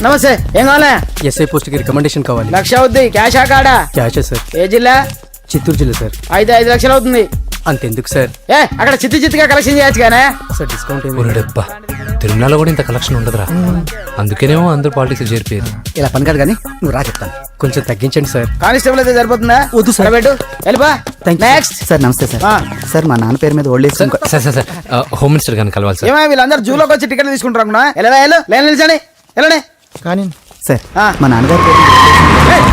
నమస్తే. ఏం కావాలా? ఎస్ఐ పోస్ట్ కి రికమెండేషన్ కావాలి. 1,00,000 అవుద్ది. క్యాషా కాడా? క్యాషే సార్. ఏ జిల్లా? చిత్తూరు జిల్లా సార్. అయితే 5 లక్షలు అవుతుంది. అంతెందుకు సార్? అక్కడ చిత్తుగా కలెక్షన్ చేయొచ్చు కానీ సార్ డిస్కౌంట్ డబ్బా తిరుమలలో కూడా ఇంత కలెక్షన్ ఉండదురా. అందుకేనేమో అందరూ పాలిటిక్స్ చేరిపోయారు. ఇలా పని కాదు కానీ నువ్వు రా చెప్తాను. కొంచెం తగ్గించండి సార్. కానిస్టేబుల్ అయితే సరిపోతుందా? వద్దు సార్. పెట్టు వెళ్ళిపా. Next sir. నమస్తే సార్. సార్ మా నాన్న పేరు మీద old age sir sir sir home minister గారిని కలవాలి సార్. ఏమో వీళ్ళందరూ జూలోకి వచ్చి టికెట్ తీసుకుంటారు అనుకున్నా. లైన్ నిలిచండి. వెళ్ళండి. కానీ సార్ మా నాన్నగారి పేరు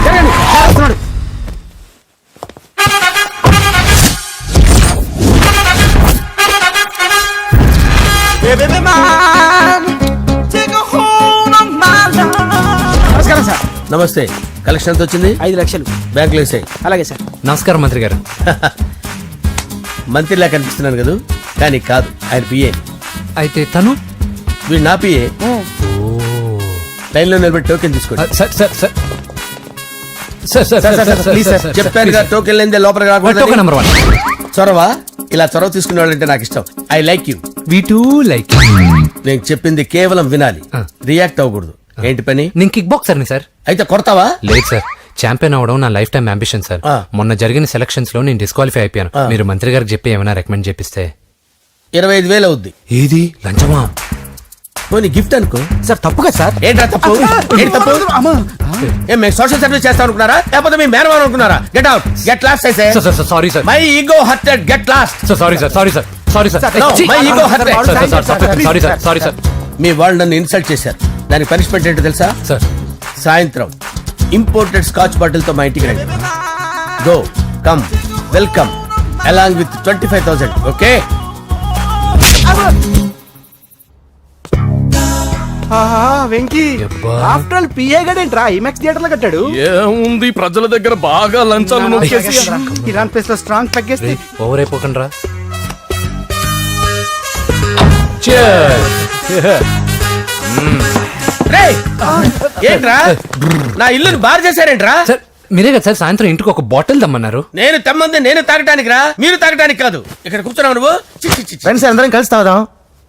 జరగండి. వస్తున్నాడు. నమస్కారం సార్. నమస్తే. కలెక్షన్ ఎంత వచ్చింది? 5 లక్షలు. బ్యాంకులో వేసాయి. అలాగే సార్. నమస్కారం మంత్రి గారు. మంత్రిలా కనిపిస్తున్నాను కదా, కానీ కాదు, ఆయన పిఏ. అయితే తను వీడు నా పిఏ. లైన్లో నిలబెట్టి టోకెన్ తీసుకోండి. సార్ సార్ సార్ చెప్పానుగా, టోకెన్ లేదే లోపలికి రాకూడదు. Token number 1. చొరవ. ఇలా చొరవ తీసుకునే వాళ్ళంటే నాకు ఇష్టం. I like you. We two like. నేను చెప్పింది కేవలం వినాలి, రియాక్ట్ అవ్వకూడదు. ఏంటి పని? నేను కిక్ బాక్సర్ని సార్. అయితే కొడతావా? లేదు సార్, ఛాంపియన్ అవడం నా లైఫ్ టైం అంబిషన్ సార్. మొన్న జరిగిన సెలక్షన్స్ లో నేను డిస్క్వాలిఫై అయిపోయాను. మీరు మంత్రి గారికి చెప్పి ఏమైనా రికమెండ్ చేపిస్తే. 25,000 అవుద్ది. ఏది లంచమా? పోనీ గిఫ్ట్ అనుకో. సార్. తప్పుగా సార్. ఏంట్రా తప్పు? ఏంటి తప్పు? ఏం మేము సోషల్ సర్వీస్ చేస్తాం అనుకున్నారా, లేకపోతే మీ మేనమాన్ అనుకున్నారా? Get out, get lost. అయితే sorry sir. My ego hurted, get lost. Sorry sir. Sorry sir. Sorry sir. My ego hurted. Sorry sir. Sorry sir. మీ వాళ్ళు నన్ను ఇన్సల్ట్ చేశారు. దానికి పనిష్మెంట్ ఏంటో తెలుసా? సార్ సాయంత్రం ఇంపోర్టెడ్ స్కాచ్ బాటిల్ తో మా ఇంటికి రండి. Go come welcome along with 25,000. Okay? Venky after all PA గడేంట్రా ఇమెక్స్ థియేటర్ లో కట్టాడు. ఏముంది, ప్రజల దగ్గర బాగా లంచాలు నొక్కేసి ఇరాన్ ప్లేస్ లో స్ట్రాంగ్ తగ్గేస్తే ఓవర్ అయిపోకండి రా. ఏంట్రా నా ఇల్లుని బార్ చేశారేంట్రా? సార్ మీరే కదా సార్ సాయంత్రం ఇంటికి ఒక బాటిల్ దమ్మన్నారు. నేను తెమ్మంది నేను తాగటానికి రా, మీరు తాగటానికి కాదు. ఇక్కడ కూర్చున్నావు నువ్వు. ఫ్రెండ్స్ అందరం కలిసి తాగుదాం.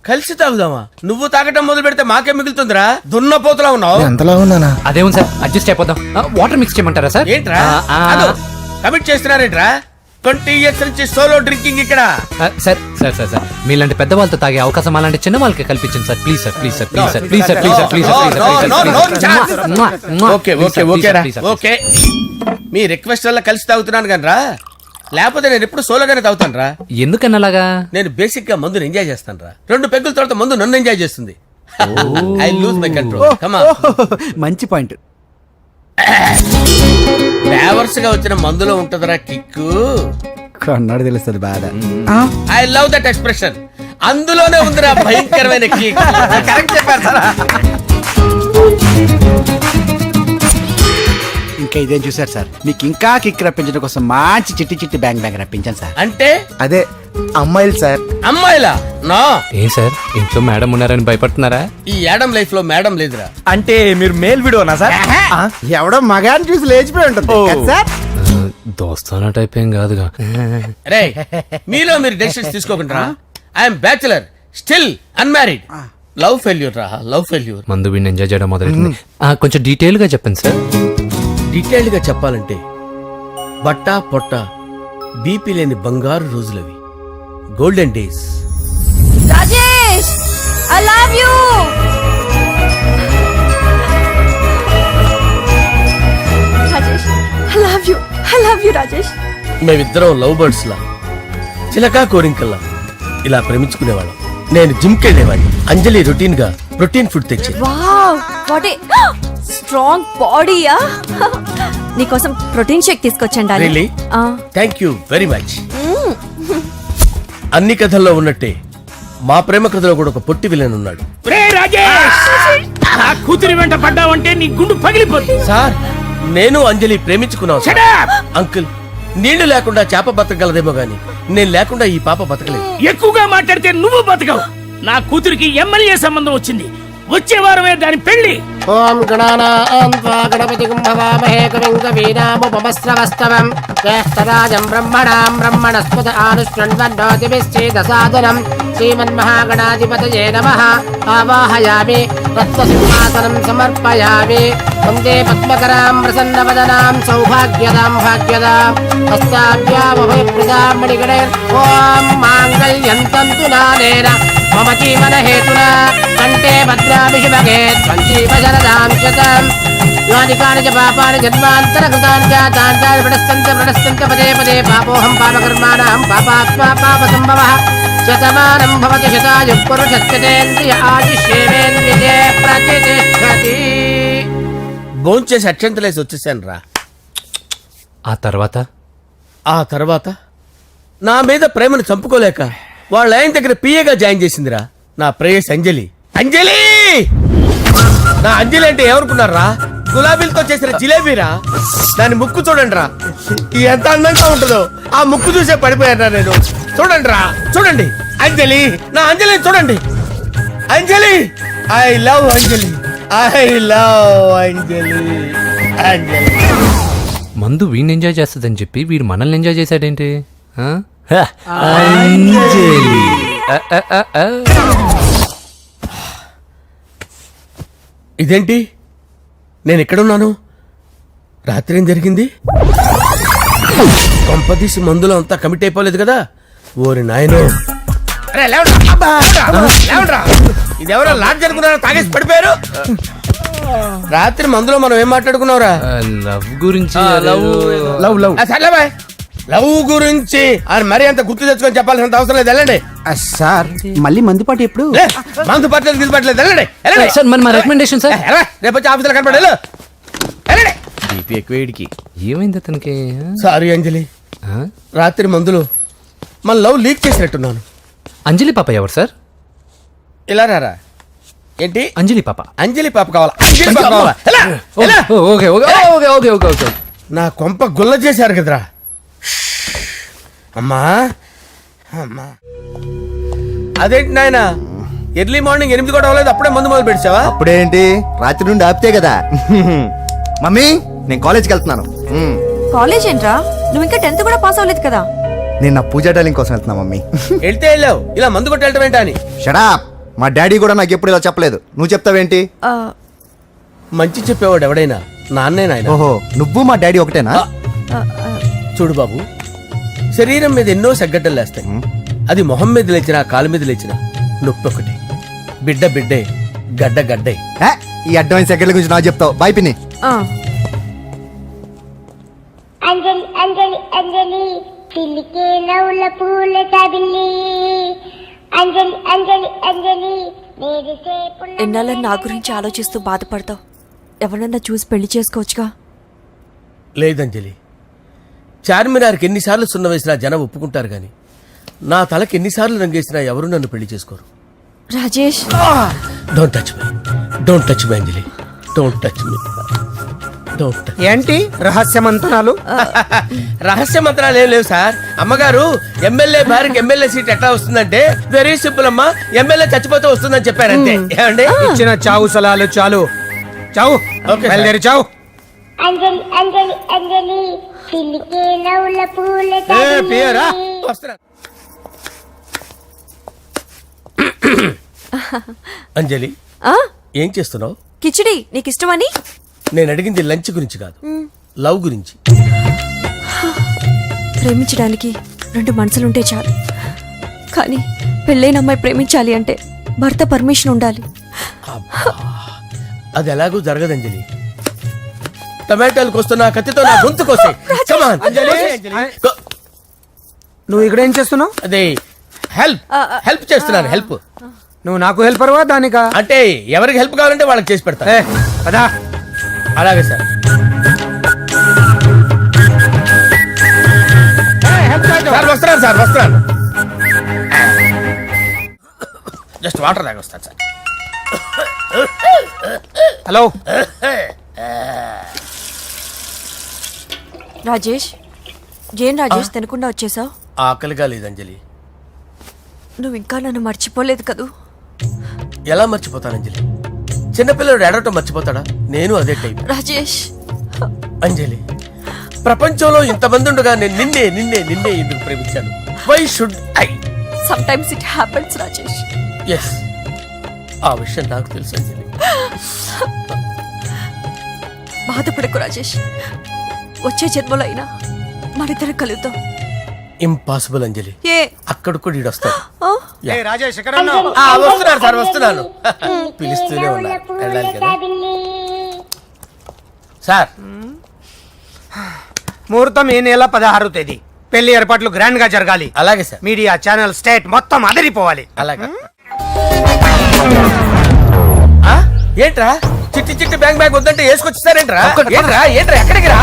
కలిసి తాగుదామా? నువ్వు తాగటం మొదలు పెడితే మాకే మిగులుతుందిరా. దున్నపోతులా ఉన్నావు. ఎంతలా ఉన్నానా? అదేముంది సార్, అడ్జస్ట్ అయిపోదాం. వాటర్ మిక్స్ చేయమంటారా సార్? ఏంట్రా కమిట్ చేస్తున్నారేంట్రా? 20 years నుంచి సోలో డ్రింకింగ్ ఇక్కడ. సార్ సార్ సార్ సార్ మీలాంటి పెద్ద వాళ్ళతో తాగే అవకాశం అలాంటి చిన్న వాళ్ళకి కల్పించండి sir. Please sir. Please sir. Please sir. Please sir. Please sir. Please sir. Okay okay okay రా. ఓకే, మీ రిక్వెస్ట్ వల్ల కలిసి తాగుతున్నాను కానీ రా, లేకపోతే నేను ఎప్పుడు సోలోగానే తాగుతాను రా. ఎందుకన్నా అలాగా? నేను బేసిక్ గా మందుని ఎంజాయ్ చేస్తాను రా. 2 పెగ్గుల తర్వాత మందు నన్ను ఎంజాయ్ చేస్తుంది. I lose my control. Come on. మంచి పాయింట్. ఫ్లేవర్స్ గా వచ్చిన మందులో ఉంటదరా కిక్కు. కన్నాడు తెలుస్తుంది బాధ. I love that expression. అందులోనే ఉందిరా భయంకరమైన కిక్. కరెక్ట్ చెప్పారు సార్. ఇంకా ఇదేం చూసారు సార్, మీకు ఇంకా కిక్ రప్పించడం కోసం మంచి చిట్టి బ్యాంగ్ రప్పించాను సార్. అంటే అదే అమ్మాయిలు సార్. అమ్మాయిలా? నా ఏం సార్ ఇంట్లో మేడం ఉన్నారని భయపడుతున్నారా? ఈ యాడమ్ లైఫ్ లో మేడం లేదురా. అంటే మీరు మేల్ వీడియోనా సార్? ఎవడో మగాన్ని చూసి లేచిపోయి ఉంటుంది సార్. దోస్తానా టైప్ ఏం కాదుగా. రే మీలో మీరు డెసిషన్స్ తీసుకోకుండా. I'm bachelor, still unmarried. Love failure రా, లవ్ ఫెయిల్యూర్. మందు వీడిని ఎంజాయ్ చేయడం మొదలైంది. కొంచెం డీటెయిల్ గా చెప్పండి సార్. డీటెయిల్డ్ గా చెప్పాలంటే బట్టా పొట్ట బీపీ లేని బంగారు రోజులవి, golden days. Rajesh, I love you. Rajesh, I love you. I love you, Rajesh. మేమిద్దరం లవ్ బర్డ్స్ లా, చిలకా కోరింకల్లా ఇలా ప్రేమించుకునేవాళ్ళం. నేను జిమ్ కెళ్ళేవాడిని. అంజలి రొటీన్ గా ప్రోటీన్ ఫుడ్ తెచ్చేది. వావ్, వాట్ ఏ స్ట్రాంగ్ బాడీయా. నీకోసం ప్రోటీన్ షేక్ తీసుకొచ్చండి. Really? Thank you very much. అన్ని కథల్లో ఉన్నట్టే మా ప్రేమ కథలో కూడా ఒక పొట్టి విలన్ ఉన్నాడు. కూతురి వెంట పడ్డావంటే నీ గుండు పగిలిపోతుంది. సార్ నేను అంజలి ప్రేమించుకున్నాను. అంకుల్, నీళ్లు లేకుండా చేప బతకగలదేమో గాని నేను లేకుండా ఈ పాప బతకలేదు. ఎక్కువగా మాట్లాడితే నువ్వు బతకవు. నా కూతురికి ఎమ్మెల్యే సంబంధం వచ్చింది. వచ్చే వారమే దాని పెళ్లి. ఓం గణపతి జ్యేష్ఠరాజం బ్రహ్మణాం బ్రహ్మణస్పద ఆనుష్ణ్వన్నోతిభిశ్చేదసాదనం శ్రీమన్మహాగణాధిపతయే నమః ఆవాహయామి రత్నసింహాసనం సమర్పయామి వందే పద్మకరాం ప్రసన్నవదనాం సౌభాగ్యదాం భాగ్యదాం హస్తాభ్యామభయప్రదాం మణిగణే ఓం మాంగళ్యం తంతు నానేన మమ జీవన హేతునా కంఠే భద్రామి శుభగే సంజీవశరదాం శతం యాని కాని చ పాపాని జన్మాంతరకృతాని చ తాని ప్రణశ్యంత పదే పదే పాపోహం పాపకర్మాణం పాపాత్మా పాపసంభవః శతమానం భవతి శతాయు పురుషస్యతేంద్రియ ఆయుష్యేవేంద్రియే ప్రతిష్టతి. భోంచేసి అక్షంతలేసి వచ్చేసాను రా. ఆ తర్వాత నా మీద ప్రేమను చంపుకోలేక వాళ్ళ ఆయన దగ్గర పిఏగా జాయిన్ చేసిందిరా నా ప్రేయస్ అంజలి. అంజలి నా అంజలి అంటే ఏమనుకున్నారా? గులాబీలతో చేసిన జిలేబీరా. దాని ముక్కు చూడండి రా, ఎంత అందంగా ఉంటుందో. ఆ ముక్కు చూసే పడిపోయారా నేను. చూడండి రా, చూడండి అంజలి, నా అంజలిని చూడండి. Anjali, I love Anjali, I love Anjali. Anjali మందు వీడిని ఎంజాయ్ చేస్తుందని చెప్పి వీడు మనల్ని ఎంజాయ్ చేశాడేంటి? ఆ? ఇదేంటి, నేను ఎక్కడున్నాను? రాత్రి ఏం జరిగింది? కొంపదీసి మందులో అంతా కమిట్ అయిపోలేదు కదా? ఓరి నాయనో, ఇదెవరో లాడ్జ్ అనుకున్నారా? తాగేసి పడిపోయారు. రాత్రి మందులో మనం ఏం మాట్లాడుకున్నావురా? లవ్ గురించి లవ్ లవ్ సర్లే బాయ్, లవ్ గురించి అని మరీ అంత గుర్తు తెచ్చుకొని చెప్పాల్సినంత అవసరం లేదు. వెళ్ళండి. సార్ మళ్ళీ మందుపాటి ఎప్పుడు? లే, మందు పట్టలేదు గిల్లు పట్టలేదు. వెళ్ళండి, వెళ్ళండి. సార్ మన రికమెండేషన్ సార్. రేపు వచ్చి ఆఫీసులో కనపడి వెళ్ళండి. ఏమైంది అతనికి? సారీ అంజలి, ఆ? రాత్రి మందులో మన లవ్ లీక్ చేసినట్టున్నాను. అంజలి పాప ఎవరు సార్? ఇలా రారా. ఏంటి? అంజలి పాప. అంజలి పాప కావాలా? అంజలి పాప కావాలా? ఎలా? ఎలా? Okay okay okay okay okay okay. నా కొంప గుల్ల చేశారు కదరా. అమ్మా అమ్మా, అదేంటి నాయన, ఎర్లీ మార్నింగ్ 8 కూడా అవ్వలేదు, అప్పుడే మందు మొదలు పెడిచావా? అప్పుడేంటి, రాత్రి నుండి ఆపితే కదా. మమ్మీ నేను కాలేజ్కి వెళ్తున్నాను. కాలేజ్ ఏంట్రా, నువ్వు ఇంకా 10th కూడా పాస్ అవ్వలేదు కదా. నేను నా పూజా డాలింగ్ కోసం వెళ్తున్నా మమ్మీ. వెళ్తే వెళ్ళావు, ఇలా మందు కొట్టి వెళ్ళటం ఏంటా అని. షడా, మా డాడీ కూడా నాకు ఎప్పుడు ఇలా చెప్పలేదు. నువ్వు చెప్తావేంటి? ఆ, మంచి చెప్పేవాడు ఎవడైనా నాన్నే నాయన. ఓహో, నువ్వు మా డాడీ ఒకటేనా? ఆ, ఆ, చూడు బాబు, శరీరం మీద ఎన్నో సగ్గడ్డలు లేస్తాయి. అది మొహం మీద లేచినా కాలు మీద లేచినా నొప్పి ఒకటి. బిడ్డ బిడ్డే, గడ్డ గడ్డే. ఏ, ఈ అడ్వాన్స్ సెకండ్ల గురించి నాకు చెప్తావు. బాయ్ పిన్ని. ఆ. అంజలి అంజలి అంజలి పిల్లికే నవ్వుల పూల చబిల్లి అంజలి అంజలి అంజలి నేరిసే ఎన్నాళ్ళని నా గురించి ఆలోచిస్తూ బాధపడతావు. ఎవరన్నా చూసి పెళ్లి చేసుకోవచ్చుగా. లేదంజలి, చార్మినార్కి ఎన్నిసార్లు సున్న వేసినా జనం ఒప్పుకుంటారు గాని నా తలకి ఎన్నిసార్లు రంగేసినా ఎవరు నన్ను పెళ్లి చేసుకోరు. Rajesh, don't touch me, don't touch me Anjali, don't touch me, don't touch. ఏంటి రహస్య మంతనాలు? రహస్య మంత్రాలు ఏం లేవు సార్. అమ్మగారు ఎమ్మెల్యే భార్యకి ఎమ్మెల్యే సీట్ ఎట్లా వస్తుందంటే వెరీ సింపుల్ అమ్మా, ఎమ్మెల్యే చచ్చిపోతే వస్తుందని చెప్పారంతే. ఏమండి? ఇచ్చిన చావు సలాలు చాలు. చావు, ఓకే సార్. బయలుదేరి చావు. అంజలి అంజలి అంజలి పిల్లికే నవ్వుల పూల పియరా? చబిల్లి వస్తున్నా. అంజలి, ఆ, ఏం చేస్తున్నావు? కిచిడి నీకు ఇష్టమని. నేను అడిగింది లంచ్ గురించి కాదు, లవ్ గురించి. ప్రేమించడానికి 2 మనసులుంటే చాలు, కానీ పెళ్ళైన అమ్మాయి ప్రేమించాలి అంటే భర్త పర్మిషన్ ఉండాలి. అది ఎలాగూ జరగదు అంజలి. టమాటాలకు వస్తున్న కత్తితో నా గొంతు కోసే. Come on, Anjali. Go. నువ్వు ఇక్కడ ఏం చేస్తున్నావు? అదే హెల్ప్ చేస్తున్నాను. హెల్ప్ నువ్వు నాకు హెల్పర్వా దానికా? అంటే ఎవరికి హెల్ప్ కావాలంటే వాళ్ళకి చేసి పెడతా. ఏ, పదా. అలాగే సార్. సార్ వస్తున్నాను, సార్ వస్తున్నాను. జస్ట్ వాటర్ తాగి వస్తాను సార్. హలో. రాజేష్, ఏం రాజేష్ తినకుండా వచ్చేసావు? ఆకలిగా లేదు అంజలి. నువ్వు ఇంకా నన్ను మర్చిపోలేదు కదూ. ఎలా మర్చిపోతాను అంజలి? చిన్నపిల్లడు ఏడవటం మర్చిపోతాడా? నేను అదే టైప్. రాజేష్, అంజలి, ప్రపంచంలో ఇంతమంది ఉండగా నేను నిన్నే నిన్నే నిన్నే ఎందుకు ప్రేమించాను? Why should I? Sometimes it happens Rajesh. Yes, ఆ విషయం నాకు తెలుసు అంజలి. బాధపడకు రాజేష్, వచ్చే జన్మలో అయినా మనిద్దరం కలుద్దాం. ఇంపాసిబుల్ అంజలి, ఏ అక్కడ కూడా ఈడు వస్తాడు. ఆ? రాజేష్ వస్తున్నాను సార్, వస్తున్నాను. పిలుస్తూనే ఉన్నా, వెళ్ళాలి కదా సార్. ముహూర్తం ఈ నెల 16వ తేదీ. పెళ్లి ఏర్పాట్లు గ్రాండ్ గా జరగాలి. అలాగే సార్, మీడియా ఛానల్ స్టేట్ మొత్తం అదిరిపోవాలి. అలాగే. ఆ? ఏంట్రా చిట్టి చిట్టి బ్యాంక్ బ్యాగ్ వద్దంటే వేసుకొచ్చేసారేంట్రా? ఏంట్రా ఏంట్రా ఎక్కడికి రా?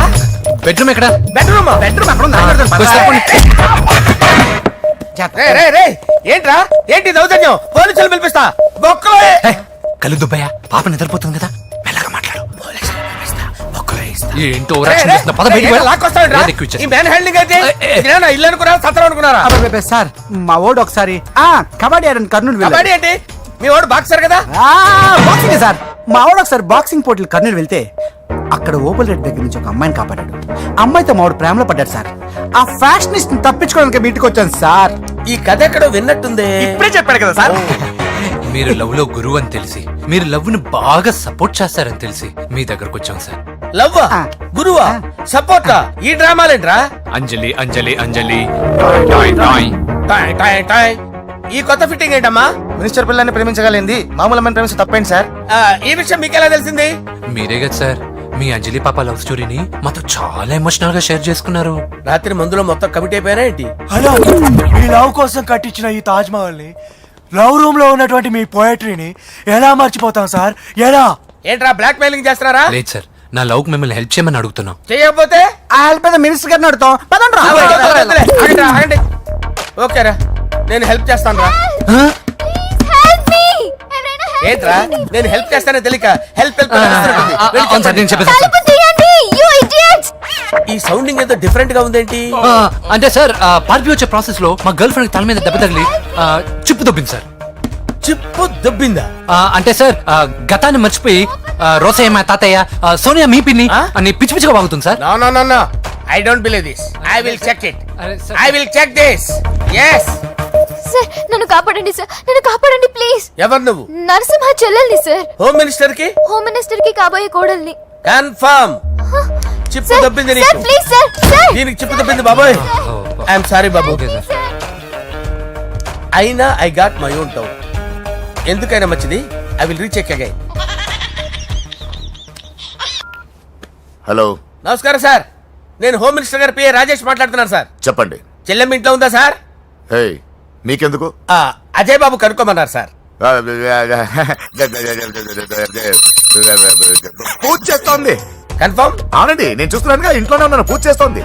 బెడ్రూమ్ ఎక్కడ? బెడ్రూమ్ అక్కడ ఉందా? ఏంట్రా ఏంటి దౌర్జన్యం? పోలీసులు పిలిపిస్తా. బొక్కలో కళ్ళు దుబ్బయ్యా, పాప నిద్రపోతుంది కదా, మెల్లగా మాట్లాడు. ఏంటో ఇల్లు అనుకున్నారా, సత్రం అనుకున్నారా? అబ్బబ్బబ్బే, సార్ మా ఓడు ఒకసారి కబడ్డీ ఆడని కర్నూలు వెళ్ళాడు. కబడ్డీ ఏంటి? మీ వాడు బాక్సర్ కదా? Boxing sir. మా ఓడు ఒకసారి బాక్సింగ్ పోటీలు కర్నూలు వెళ్తే అక్కడ ఓపెల్ రెడ్డి దగ్గర నుంచి ఒక అమ్మాయిని కాపాడాడు. అమ్మాయితో మావాడు ప్రేమలో పడ్డాడు సార్. ఆ ఫ్యాషనిస్ట్ తప్పించుకోవడానికి మీటికి వచ్చాను సార్. ఈ కథ ఎక్కడో విన్నట్టుంది. ఇప్పుడే చెప్పాడు కదా సార్. మీరు లవ్ లో గురువు అని తెలిసి, మీరు లవ్ ని బాగా సపోర్ట్ చేస్తారని తెలిసి మీ దగ్గరకు వచ్చాం సార్. లవ్వా, గురువా, సపోర్టా? ఈ డ్రామాలేంట్రా? Anjali Anjali Anjali toy toy. Toy toy toy. ఈ కొత్త ఫిట్టింగ్ ఏంటమ్మా? మినిస్టర్ పిల్లల్ని ప్రేమించగలిగింది మామూలు అమ్మని ప్రేమించి తప్పేంటి సార్? ఈ విషయం మీకెలా తెలిసింది? మీరే కదా సార్ మీ అంజలి పాప లవ్ స్టోరీని మాతో చాలా ఎమోషనల్ గా షేర్ చేసుకున్నారు. రాత్రి మందులో మొత్తం కమిటీ అయిపోయారా ఏంటి? హలో, మీ లవ్ కోసం కట్టించిన ఈ తాజ్ మహల్ ని, లవ్ రూమ్ లో ఉన్నటువంటి మీ పోయట్రీని ఎలా మర్చిపోతాం సార్? ఎలా? ఏంట్రా బ్లాక్ మెయిలింగ్ చేస్తున్నారా? లేదు సార్, నా లవ్ కి మిమ్మల్ని హెల్ప్ చేయమని అడుగుతున్నాం. చేయకపోతే ఆ హెల్ప్ అయితే మినిస్టర్ గారిని అడుగుతాం. పదండ్రా. ఆగండి, ఆగండి. ఓకేరా, నేను హెల్ప్ చేస్తాను రా. ఏంట్రా నేను హెల్ప్ చేస్తానే తెలియక హెల్ప్ హెల్ప్ అవును సార్, నేను చెప్పేసి ఈ సౌండింగ్ ఏదో డిఫరెంట్ గా ఉందేంటి? అంటే సార్ పార్టీ వచ్చే ప్రాసెస్ లో మా గర్ల్ ఫ్రెండ్ తల మీద దెబ్బ తగిలి చిప్పు దొబ్బింది సార్. చిప్పు దొబ్బిందా? అంటే సార్ గతాన్ని మర్చిపోయి రోసయ్య తాతయ్య సోనియా మీ పిన్ని అని పిచ్చి పిచ్చిగా వాగుతుంది sir. No no no no, I don't believe this. I will check it. I will check this. yes. Sir నన్ను కాపాడండి సార్, నన్ను కాపాడండి ప్లీజ్. ఎవరు నువ్వు? నరసింహ చెల్లెల్ని సార్. హోమ్ మినిస్టర్ కి? హోమ్ మినిస్టర్ కి కాబోయే కోడల్ని. కన్ఫర్మ్. చిప్పు దొబ్బింది నీకు. సార్ ప్లీజ్ సార్, సార్ దీనికి చిప్పు దొబ్బింది బాబోయ్. ఐఎమ్ సారీ బాబు. అయినా I got my own doubt. ఎందుకైనా మంచిది, I will recheck again. Hello, నమస్కారం సార్, నేను హోమ్ మినిస్టర్ గారి పిఏ రాజేష్ మాట్లాడుతున్నాను సార్. చెప్పండి. చెల్లెమ్మ ఇంట్లో ఉందా సార్? హే, మీకెందుకు? అజయ్ బాబు కనుక్కోమన్నారు సార్. పూజ చేస్తోంది. కన్ఫర్మ్? అవునండి, నేను చూస్తున్నానుగా, ఇంట్లోనే ఉన్నాను, పూజ చేస్తోంది.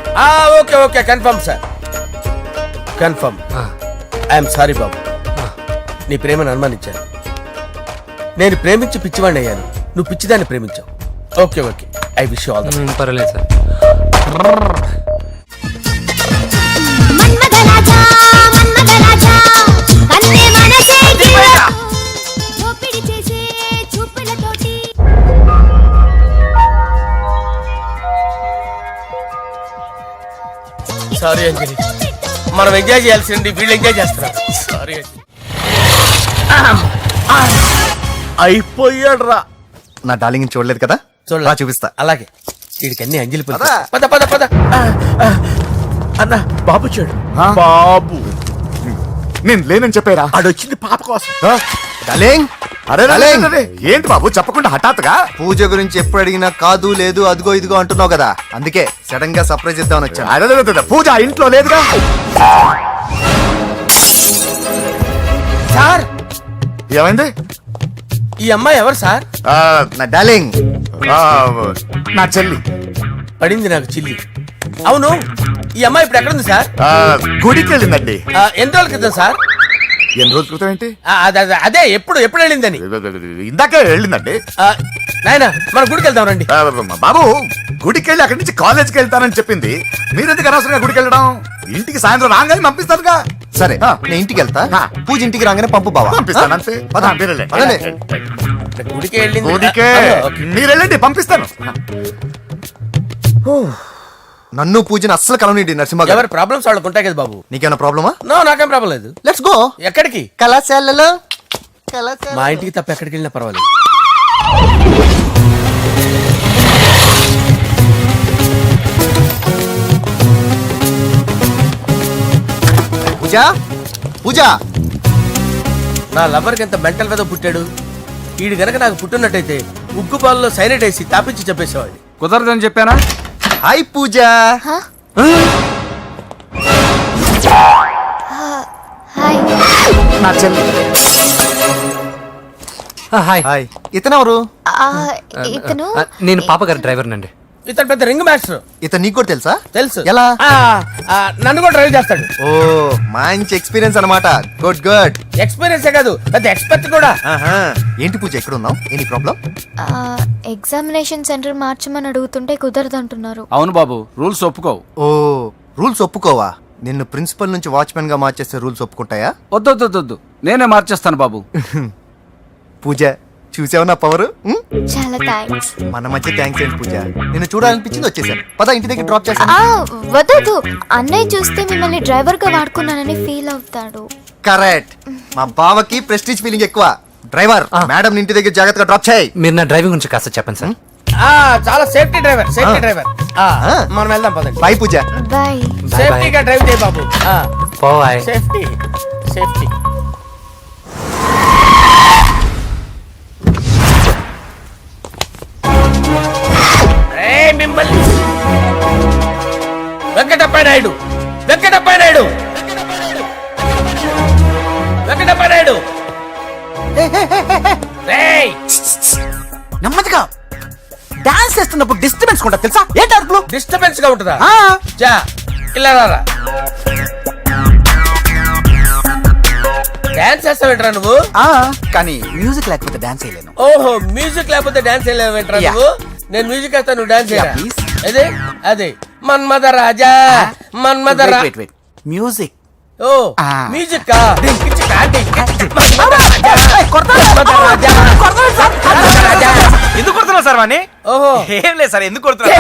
Okay okay, confirm sir, confirm. I'm sorry బాబు, నీ ప్రేమను అనుమానించాను. నేను ప్రేమించి పిచ్చివాడిని అయ్యాను, నువ్వు పిచ్చిదాన్ని ప్రేమించావు. Okay okay, I wish you all the best. పర్వాలేదు సార్. సారీ అంజలి, మనం ఎంజాయ్ చేయాల్సింది వీళ్ళు ఎంజాయ్ చేస్తున్నారు. సారీ అంజలి. అయిపోయాడు రా. నా డార్లింగ్ చూడలేదు కదా, చూడలా, చూపిస్తా. అలాగే వీడికి అన్ని అంజలి పద పద పద. అన్న బాబు చూడు. బాబు నేను లేనని చెప్పారా? ఆడొచ్చింది పాప కోసం. డార్లింగ్, అరే ఏంటి బాబు చెప్పకుండా హఠాత్తుగా? పూజ గురించి ఎప్పుడు అడిగినా కాదు లేదు అదిగో ఇదిగో అంటున్నావు కదా, అందుకే సడన్ గా సర్ప్రైజ్ ఇద్దామని వచ్చాను. అదే పూజ ఇంట్లో లేదుగా సార్. ఏమైంది? ఈ అమ్మాయి ఎవరు సార్? నా డార్లింగ్, నా చెల్లి. పడింది నాకు చిల్లి. అవును, ఈ అమ్మాయి ఇప్పుడు ఎక్కడుంది సార్? గుడికి వెళ్ళిందండి. ఎన్ని రోజుల క్రితం సార్? ఎన్ని రోజుల క్రితం ఏంటి? అదే ఎప్పుడు ఎప్పుడు వెళ్ళిందని. ఇందాకే వెళ్ళిందండి. నాయనా మన గుడికి వెళ్దాం రండి. బాబు గుడికి వెళ్ళి అక్కడి నుంచి కాలేజ్కి వెళ్తానని చెప్పింది, మీరెందుకు అనవసరంగా గుడికి వెళ్ళడం? ఇంటికి సాయంత్రం రాగానే పంపిస్తానుగా. సరే నేను ఇంటికి వెళ్తా, పూజ ఇంటికి రాగానే పంపు బాబా. పంపిస్తాను అంతే. గుడికి వెళ్ళింది. గుడికే మీరు వెళ్ళండి, పంపిస్తాను. నన్ను పూజని అస్సలు కలవనిండి నరసింహ గారు. ఎవరి ప్రాబ్లమ్స్ వాళ్ళకు ఉంటాయి కదా బాబు. నీకేమైనా ప్రాబ్లమా? నో, నాకేం ప్రాబ్లం లేదు. Let's go. ఎక్కడికి? కళాశాలలో మా ఇంటికి తప్ప ఎక్కడికి వెళ్ళినా పర్వాలేదు. పూజ పూజ. నా లవర్కి ఎంత మెంటల్ మీద పుట్టాడు. వీడు గనక నాకు పుట్టినట్టయితే ఉగ్గు పాలలో సైనట్ వేసి తాపించి చెప్పేసేవాడిని. కుదరదని చెప్పానా? హాయ్ పూజ. హాయ్. నా చెల్లి. Hi hi. ఇతనెవరు? ఇతను నేను పాప గారి డ్రైవర్ నండి. ఇతను పెద్ద రింగ్ మాస్టర్. ఇతను నీకు కూడా తెలుసా? తెలుసు. ఎలా? నన్ను కూడా డ్రైవ్ చేస్తాడు. ఓ మంచి ఎక్స్పీరియన్స్ అన్నమాట. Good good. ఎక్స్పీరియన్సే కాదు, పెద్ద ఎక్స్పర్ట్ కూడా. ఏంటి పూజ ఎక్కడ ఉన్నావు? Any problem? ఎగ్జామినేషన్ సెంటర్ మార్చమని అడుగుతుంటే కుదరదంటున్నారు. అవును బాబు, రూల్స్ ఒప్పుకోవు. ఓ రూల్స్ ఒప్పుకోవా? నిన్ను ప్రిన్సిపల్ నుంచి వాచ్మెన్ గా మార్చేస్తే రూల్స్ ఒప్పుకుంటాయా? వద్దు, నేనే మార్చేస్తాను బాబు. పూజ చూసావు నా పవర్? చాలా థ్యాంక్స్. మన మధ్య థ్యాంక్స్ ఏంటి పూజ, నిన్ను చూడాలనిపించింది వచ్చేసాను. పద ఇంటి దగ్గర డ్రాప్ చేస్తాను. వద్దు, అన్నయ్య చూస్తే మిమ్మల్ని డ్రైవర్ గా వాడుకున్నానని ఫీల్ అవుతాడు. కరెక్ట్. మా బావకి ప్రెస్టీజ్ ఫీలింగ్ ఎక్కువ. డ్రైవర్ మేడం ఇంటి దగ్గర జాగ్రత్తగా డ్రాప్ చేయి. మీరు నా డ్రైవింగ్ గురించి కాస్త చెప్పండి సార్. చాలా సేఫ్టీ డ్రైవర్. మనం వెళ్దాం పదండి. బాయ్ పూజ. బాయ్. సేఫ్టీగా డ్రైవ్ చేయి బాబు. బాయ్. Safety safety. మిమ్మల్ని వెంకటప్ప నాయుడు రేయ్, నెమ్మదిగా డాన్స్ చేస్తున్నప్పుడు డిస్టర్బెన్స్ కూడా తెలుసా? ఏంటి అరుపులు? డిస్టర్బెన్స్ గా ఉంటుందా? ఆ, చా ఇలా రారా. డాన్స్ చేస్తావేంట్రా నువ్వు? ఆ, కానీ మ్యూజిక్ లేకపోతే డాన్స్ చేయలేను. ఓహో, మ్యూజిక్ లేకపోతే డాన్స్ చేయలేవేంట్రా Yeah. నువ్వు? నేను మ్యూజిక్ వేస్తా, నువ్వు డాన్స్ చేయరా? Yeah, please. అదే మన్మద రాజా మన్మద రా. Wait music. ఓ మ్యూజిక్ ఎందుకు కొడుతున్నావు సార్ వాణ్ణి? ఓహో ఏం లేదు సార్, ఎందుకు కొడుతున్నారు?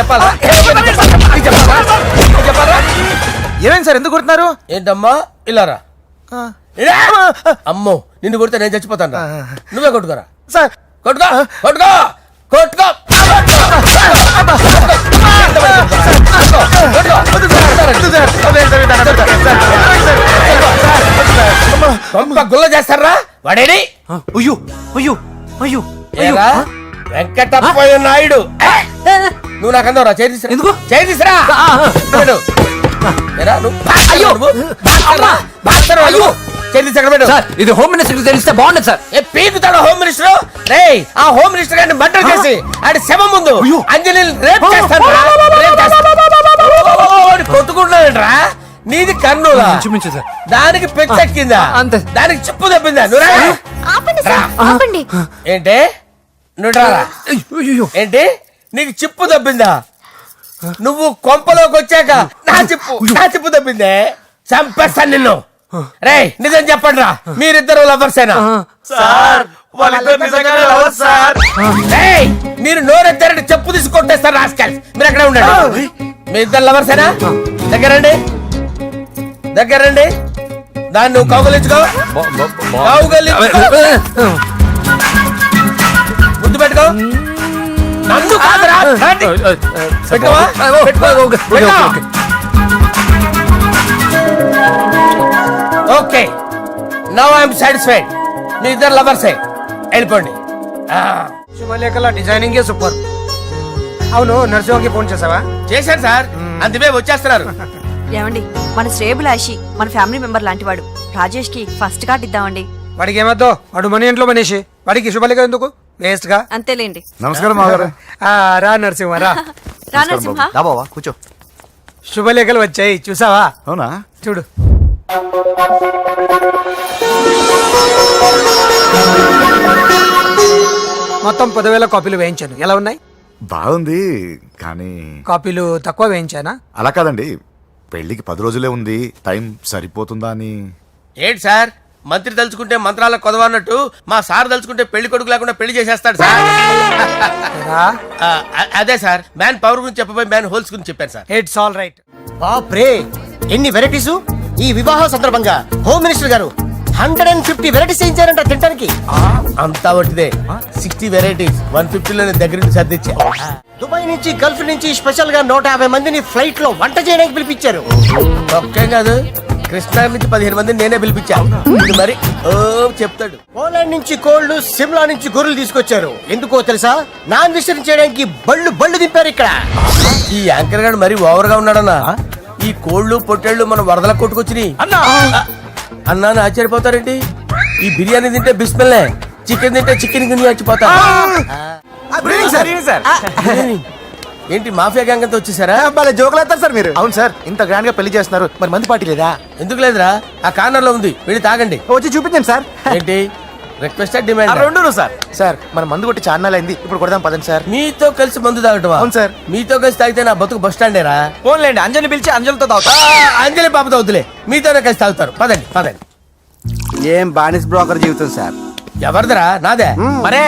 చెప్పాలా? ఏమైంది సార్, ఎందుకు కొడుతున్నారు? ఏంటమ్మా ఇలా రా. అమ్మో, నిన్ను కొడితే నేను చచ్చిపోతాను రా. నువ్వే కొట్టుకోరా సార్. కొట్టుకో కొట్టుకో కొట్టుకో. గుల్ల చేస్తారా వాడేడి? అయ్యో అయ్యో అయ్యో ఏరా వెంకటప్పయ్య నాయుడు, నువ్వు నాకు అందవరా? చేయి తీసురా. ఎందుకు? చేయి తీసురా. ఏరా నువ్వు బాక్సర్వా నువ్వు? బాక్సర్వా నువ్వు? చేయి తీసి ఎక్కడ పెట్టు. సార్ ఇది హోమ్ మినిస్టర్ తెలిస్తే బాగుండదు సార్. ఏ పీకుతాడు హోమ్ మినిస్టర్? రేయ్, ఆ హోమ్ మినిస్టర్ గారిని మర్డర్ చేసి ఆడి శవం ముందు అంజలి రేప్ చేస్తాను. కొట్టుకుంటున్నాడంట్రా. నీది కన్నులా? ఇంచుమించు సార్. దానికి పెచ్చెక్కిందా? అంతే. దానికి చిప్పు తప్పిందా? నువ్వు రా. ఆపండి సార్, ఆపండి. ఏంటి నువ్వు రారా? ఏంటి నీకు చిప్పు తప్పిందా? నువ్వు కొంపలోకి వచ్చాక నా చిప్పు తప్పిందే. చంపేస్తాను నిన్ను. రేయ్ నిజం చెప్పండి రా, మీరిద్దరు లవర్సేనా? సార్ వాళ్ళిద్దరు నిజంగానే లవర్స్ సార్. రేయ్, మీరు నోరెత్తారంటే చెప్పు తీసి కొట్టేస్తారు రాస్కల్స్. మీరు ఎక్కడ ఉండండి. మీ ఇద్దరు లవర్సేనా? దగ్గరండి దగ్గరండి. దాన్ని నువ్వు కౌగలించుకో. ముద్దు పెట్టుకో. నన్ను కాదురా. రండి. పెట్టుకోవా? పెట్టుకో. Okay, now I'm satisfied. మీ ఇద్దరు లవర్సే, వెళ్ళిపోండి. శుభలేఖల డిజైనింగ్ సూపర్. అవును, నర్సింహకి ఫోన్ చేసావా? చేశాను సార్, అందుకే వచ్చేస్తున్నారు. ఏమండి, మన శ్రేయబులాషి మన ఫ్యామిలీ మెంబర్ లాంటి వాడు. రాజేష్ కి ఫస్ట్ కార్డ్ ఇద్దామండి. వాడికి ఏమద్దో, వాడు మన ఇంట్లో మనిషి. వాడికి శుభలేఖ ఎందుకు? వేస్ట్ గా. అంతేలేండి. నమస్కారం మాగారు. రా నరసింహ రా. రా నరసింహ. బాబా కూర్చో. శుభలేఖలు వచ్చాయి, చూసావా? అవునా? చూడు. మొత్తం 10,000 కాపీలు వేయించాను. ఎలా ఉన్నాయి? బాగుంది కానీ కాపీలు తక్కువ వేయించానా? అలా కాదండి, పెళ్లికి 10 రోజులే ఉంది, టైం సరిపోతుందా అని. ఏంటి సార్ మంత్రి తలుచుకుంటే మంత్రాలకు కొదవన్నట్టు మా సార్ తలుచుకుంటే పెళ్లి కొడుకు లేకుండా పెళ్లి చేసేస్తాడు సార్. అదే సార్, మ్యాన్ పవర్ గురించి చెప్పబోయి మ్యాన్ హోల్స్ గురించి చెప్పాను సార్. It's all right. బాప్రే ఎన్ని వెరైటీస్! ఈ వివాహ సందర్భంగా హోమ్ మినిస్టర్ గారు 150 వెరైటీస్ చేయించారంట తినడానికి. అంతా ఒకటిదే, 60 వెరైటీస్ 150లోనే దగ్గర నుంచి సర్దిచ్చా. దుబాయ్ నుంచి గల్ఫ్ నుంచి స్పెషల్ గా 150 మందిని ఫ్లైట్ లో వంట చేయడానికి పిలిపించారు. ఒక్కేం కాదు, కృష్ణా నుంచి 15 మందిని నేనే పిలిపించా. ఇది మరి ఓ చెప్తాడు. పోలాండ్ నుంచి కోళ్లు, సిమ్లా నుంచి గొర్రెలు తీసుకొచ్చారు. ఎందుకో తెలుసా? నాన్ వెజిటేరియన్ చేయడానికి బళ్ళు దింపారు ఇక్కడ. ఈ యాంకర్ గారు మరి ఓవర్ గా ఉన్నాడన్నా. ఈ కోళ్లు పొట్టేళ్లు మన వరదలకు కొట్టుకొచ్చినాయి అన్నా ఆశ్చర్యపోతారేంటి? ఈ బిర్యానీ తింటే బిస్మిల్లే, చికెన్ తింటే చికెన్ గిన్నె చచ్చిపోతా. ఏంటి మాఫియా గ్యాంగ్ అంతా వచ్చేసారా? జోకులు సార్ మీరు. అవును సార్, ఇంత గ్రాండ్ గా పెళ్లి చేస్తున్నారు, మరి మంది పార్టీ లేదా? ఎందుకు లేదురా, ఆ కార్నర్ లో ఉంది, వెళ్ళి తాగండి. వచ్చి చూపించండి సార్. ఏంటి రిక్వెస్ట్ డిమాండ్? రెండు సార్. సార్ మన మందు కొట్టి చాన్నాలు అయింది, ఇప్పుడు కొడదాం పదండి సార్. మీతో కలిసి మందు తాగటం? అవును సార్. మీతో కలిసి తాగితే నా బతుకు బస్ స్టాండేరా? ఫోన్లేండి, అంజలిని పిలిచి అంజలితో తాగుతా. అంజలి పాప తాగుతులే, మీతోనే కలిసి తాగుతారు. పదండి పదండి. ఏం బానిస్ బ్రోకర్ జీవితం సార్. ఎవరిదిరా? నాదే. మరే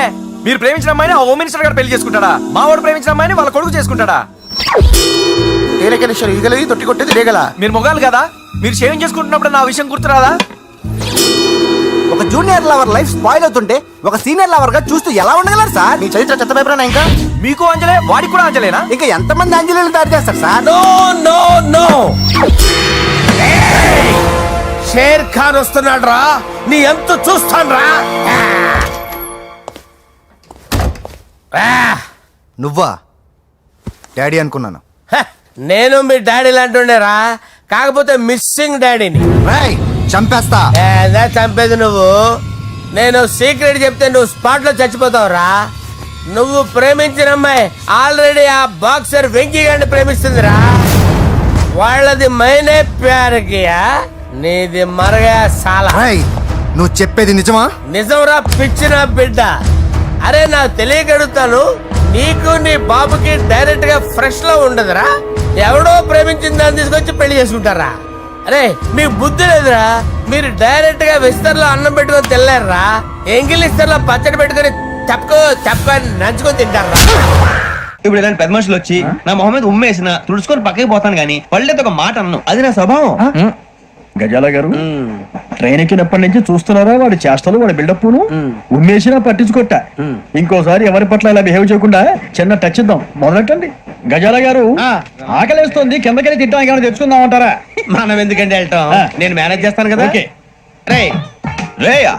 మీరు ప్రేమించిన అమ్మాయిని హోమ్ మినిస్టర్ గారు పెళ్లి చేసుకుంటాడా? మా వాడు ప్రేమించిన అమ్మాయిని వాళ్ళ కొడుకు చేసుకుంటాడా? ఏలకేశ్వర ఈగలది తొట్టి కొట్టేది రేగల. మీరు మొగాలు కదా, మీరు షేవింగ్ చేసుకుంటున్నప్పుడు నా విషయం గుర్తురాదా? ఒక జూనియర్ లవర్ లైఫ్ స్పాయిల్ అవుతుంటే ఒక సీనియర్ లవర్ గా చూస్తూ ఎలా ఉండగలరు సార్? మీ చరిత్ర చెత్త పేపరేనా ఇంకా? మీకు అంజలే, వాడికి కూడా అంజలేనా? ఇంకా ఎంతమంది అంజలీలు తయారు చేస్తారు sir? No no no, Sher Khan వస్తున్నాడు రా, నీ ఎంత చూస్తాను రా. నువ్వా? డాడీ అనుకున్నాను. నేను మీ డాడీ లాంటి కాకపోతే మిస్సింగ్ డాడీని. చంపేస్తా. చంపేది నువ్వు. నేను సీక్రెట్ చెప్తే నువ్వు స్పాట్ లో చచ్చిపోతావురా. నువ్వు ప్రేమించిన అమ్మాయి ఆల్రెడీ ఆ బాక్సర్ వెంకీ గారిని ప్రేమిస్తుందిరా. వాళ్ళది మైనే ప్యార్ కియా, నీది మరగా సాలా. నువ్వు చెప్పేది నిజమా? నిజంరా పిచ్చిన బిడ్డ. అరే నాకు తెలియగడుగుతాను, నీకు నీ బాబుకి డైరెక్ట్ గా ఫ్రెష్ లో ఉండదురా. ఎవడో ప్రేమించిన దాన్ని తీసుకొచ్చి పెళ్లి చేసుకుంటారా? అరే మీకు బుద్ధి లేదురా. మీరు డైరెక్ట్ గా విస్తర్లో అన్నం పెట్టుకొని తినలేరురా. ఎంగిల్ ఇస్తర్లో పచ్చడి పెట్టుకొని తప్పని నంచుకొని తింటారా. ఇప్పుడు ఇలాంటి పెద్ద మనుషులు వచ్చి నా మొహం మీద ఉమ్మేసిన తుడుచుకొని పక్కకి పోతాను గానీ పళ్ళేతో ఒక మాట అన్ను, అది నా స్వభావం. గజాల గారు ట్రైన్ ఎక్కినప్పటి నుంచి చూస్తున్నారా వాడి చేష్టలు, వాడి బిల్డప్ ఉమ్మేసినా పట్టించుకోట. ఇంకోసారి ఎవరి పట్ల ఇలా బిహేవ్ చేయకుండా చిన్న టచ్ ఇద్దాం, మొదలెట్టండి. గజాల గారు ఆకలేస్తుంది, కిందకెళ్ళి తింటానికి ఏమైనా తెచ్చుకుందాం అంటారా? మనం ఎందుకంటే వెళ్ళటం, నేను మేనేజ్ చేస్తాను కదా. ఓకే రే రేయా